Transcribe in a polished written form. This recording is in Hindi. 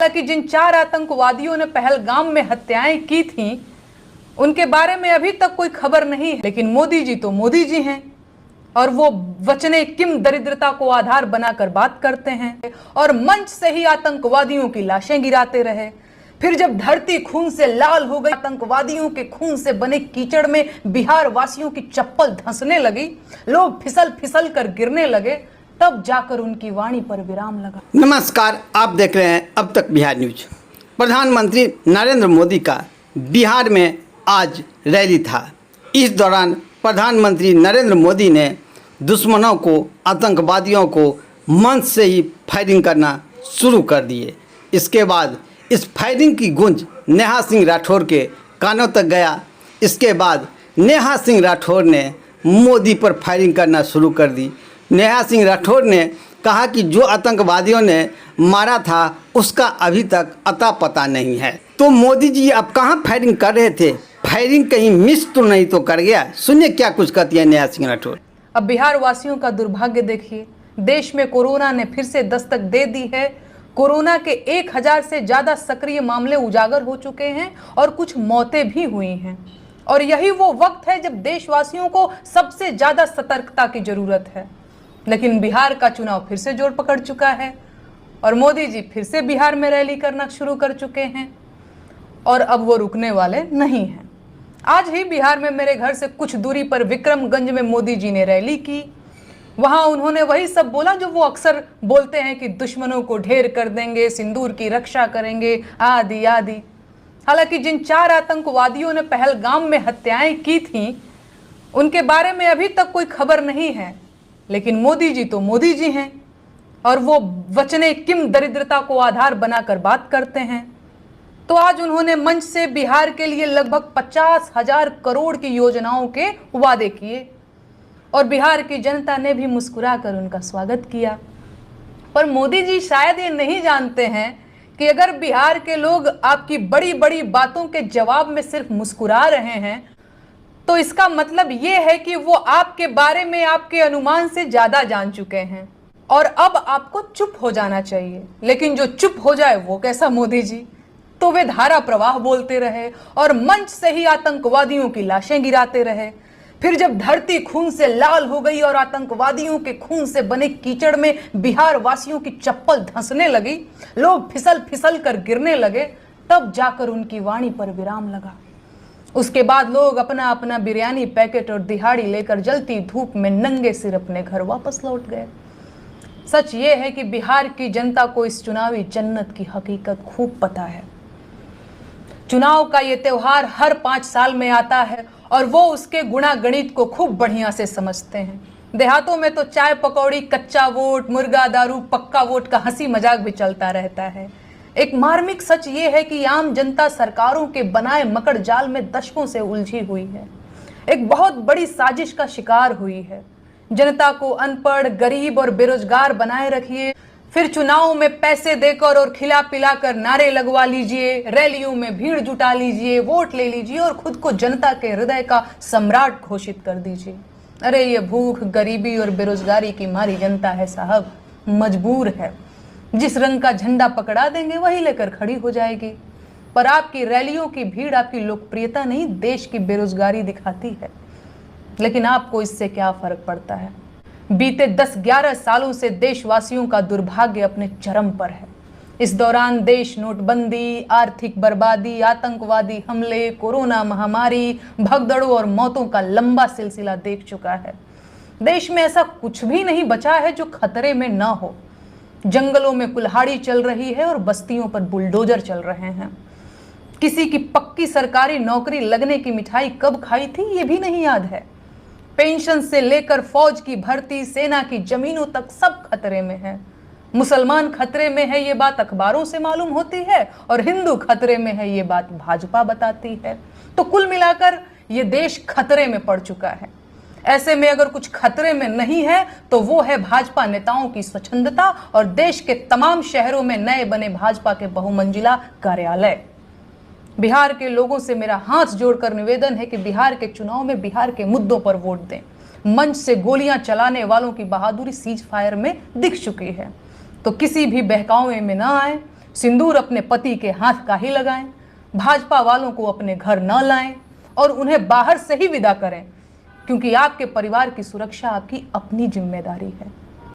हालांकि जिन 4 आतंकवादियों ने पहलगाम में हत्याएं की थीं, उनके बारे में अभी तक कोई खबर नहीं है। लेकिन मोदी जी तो मोदी जी हैं और वो वचने किम दरिद्रता को आधार बनाकर बात करते हैं और मंच से ही आतंकवादियों की लाशें गिराते रहे। फिर जब धरती खून से लाल हो गई, आतंकवादियों के खून से बने कीचड़ में बिहार वासियों की चप्पल धंसने लगी, लोग फिसल फिसल कर गिरने लगे, तब जाकर उनकी वाणी पर विराम लगा। नमस्कार, आप देख रहे हैं अब तक बिहार न्यूज। प्रधानमंत्री नरेंद्र मोदी का बिहार में आज रैली था। इस दौरान प्रधानमंत्री नरेंद्र मोदी ने दुश्मनों को, आतंकवादियों को मंच से ही फायरिंग करना शुरू कर दिए। इसके बाद इस फायरिंग की गूंज नेहा सिंह राठौर के कानों तक गया। इसके बाद नेहा सिंह राठौर ने मोदी पर फायरिंग करना शुरू कर दी। नेहा सिंह राठौर ने कहा कि जो आतंकवादियों ने मारा था उसका अभी तक अता पता नहीं है। तो मोदी जी अब कहाँ फायरिंग कर रहे थे? फायरिंग कहीं मिस तो नहीं तो कर गया? सुनिए क्या कुछ कहती है नेहा सिंह राठौर। अब बिहार वासियों का दुर्भाग्य देखिए, देश में कोरोना ने फिर से दस्तक दे दी है। कोरोना के 1000 से ज्यादा सक्रिय मामले उजागर हो चुके हैं और कुछ मौतें भी हुई हैं। और यही वो वक्त है जब देशवासियों को सबसे ज्यादा सतर्कता की जरूरत है। लेकिन बिहार का चुनाव फिर से जोर पकड़ चुका है और मोदी जी फिर से बिहार में रैली करना शुरू कर चुके हैं और अब वो रुकने वाले नहीं हैं। आज ही बिहार में मेरे घर से कुछ दूरी पर विक्रमगंज में मोदी जी ने रैली की। वहां उन्होंने वही सब बोला जो वो अक्सर बोलते हैं कि दुश्मनों को ढेर कर देंगे, सिंदूर की रक्षा करेंगे, आदि आदि। हालांकि जिन 4 आतंकवादियों ने पहलगाम में हत्याएं की थीं, उनके बारे में अभी तक कोई खबर नहीं है। लेकिन मोदी जी तो मोदी जी हैं और वो वचने किम दरिद्रता को आधार बनाकर बात करते हैं। तो आज उन्होंने मंच से बिहार के लिए लगभग 50,000 करोड़ की योजनाओं के वादे किए और बिहार की जनता ने भी मुस्कुराकर उनका स्वागत किया। पर मोदी जी शायद ये नहीं जानते हैं कि अगर बिहार के लोग आपकी बड़ी बड़ी बातों के जवाब में सिर्फ मुस्कुरा रहे हैं तो इसका मतलब ये है कि वो आपके बारे में आपके अनुमान से ज्यादा जान चुके हैं और अब आपको चुप हो जाना चाहिए। लेकिन जो चुप हो जाए वो कैसा मोदी जी? तो वे धारा प्रवाह बोलते रहे और मंच से ही आतंकवादियों की लाशें गिराते रहे। फिर जब धरती खून से लाल हो गई और आतंकवादियों के खून से बने कीचड़ में बिहार वासियों की चप्पल धंसने लगी, लोग फिसल फिसल कर गिरने लगे, तब जाकर उनकी वाणी पर विराम लगा। उसके बाद लोग अपना अपना बिरयानी पैकेट और दिहाड़ी लेकर जलती धूप में नंगे सिर अपने घर वापस लौट गए। सच ये है कि बिहार की जनता को इस चुनावी जन्नत की हकीकत खूब पता है। चुनाव का ये त्योहार हर 5 साल में आता है और वो उसके गुणा गणित को खूब बढ़िया से समझते हैं। देहातों में तो चाय पकौड़ी, कच्चा वोट, मुर्गा दारू, पक्का वोट का हंसी मजाक भी चलता रहता है। एक मार्मिक सच ये है कि आम जनता सरकारों के बनाए मकड़ जाल में दशकों से उलझी हुई है, एक बहुत बड़ी साजिश का शिकार हुई है। जनता को अनपढ़, गरीब और बेरोजगार बनाए रखिए, फिर चुनाव में पैसे देकर और खिला पिलाकर नारे लगवा लीजिए, रैलियों में भीड़ जुटा लीजिए, वोट ले लीजिए और खुद को जनता के हृदय का सम्राट घोषित कर दीजिए। अरे ये भूख, गरीबी और बेरोजगारी की मारी जनता है साहब, मजबूर है। जिस रंग का झंडा पकड़ा देंगे वही लेकर खड़ी हो जाएगी। पर आपकी रैलियों की भीड़ आपकी लोकप्रियता नहीं, देश की बेरोजगारी दिखाती है। लेकिन आपको इससे क्या फर्क पड़ता है? बीते 10-11 सालों से देशवासियों का दुर्भाग्य अपने चरम पर है। इस दौरान देश नोटबंदी, आर्थिक बर्बादी, आतंकवादी हमले, कोरोना महामारी, भगदड़ों और मौतों का लंबा सिलसिला देख चुका है। देश में ऐसा कुछ भी नहीं बचा है जो खतरे में ना हो। जंगलों में कुल्हाड़ी चल रही है और बस्तियों पर बुलडोजर चल रहे हैं। किसी की पक्की सरकारी नौकरी लगने की मिठाई कब खाई थी ये भी नहीं याद है। पेंशन से लेकर फौज की भर्ती, सेना की जमीनों तक सब खतरे में है। मुसलमान खतरे में है ये बात अखबारों से मालूम होती है और हिंदू खतरे में है ये बात भाजपा बताती है। तो कुल मिलाकर ये देश खतरे में पड़ चुका है। ऐसे में अगर कुछ खतरे में नहीं है तो वो है भाजपा नेताओं की स्वच्छंदता और देश के तमाम शहरों में नए बने भाजपा के बहुमंजिला कार्यालय। बिहार के लोगों से मेरा हाथ जोड़कर निवेदन है कि बिहार के चुनाव में बिहार के मुद्दों पर वोट दें। मंच से गोलियां चलाने वालों की बहादुरी सीज फायर में दिख चुकी है। तो किसी भी बहकावे में ना आए, सिंदूर अपने पति के हाथ का ही लगाएं, भाजपा वालों को अपने घर न लाएं और उन्हें बाहर से ही विदा करें, क्योंकि आपके परिवार की सुरक्षा आपकी अपनी जिम्मेदारी है।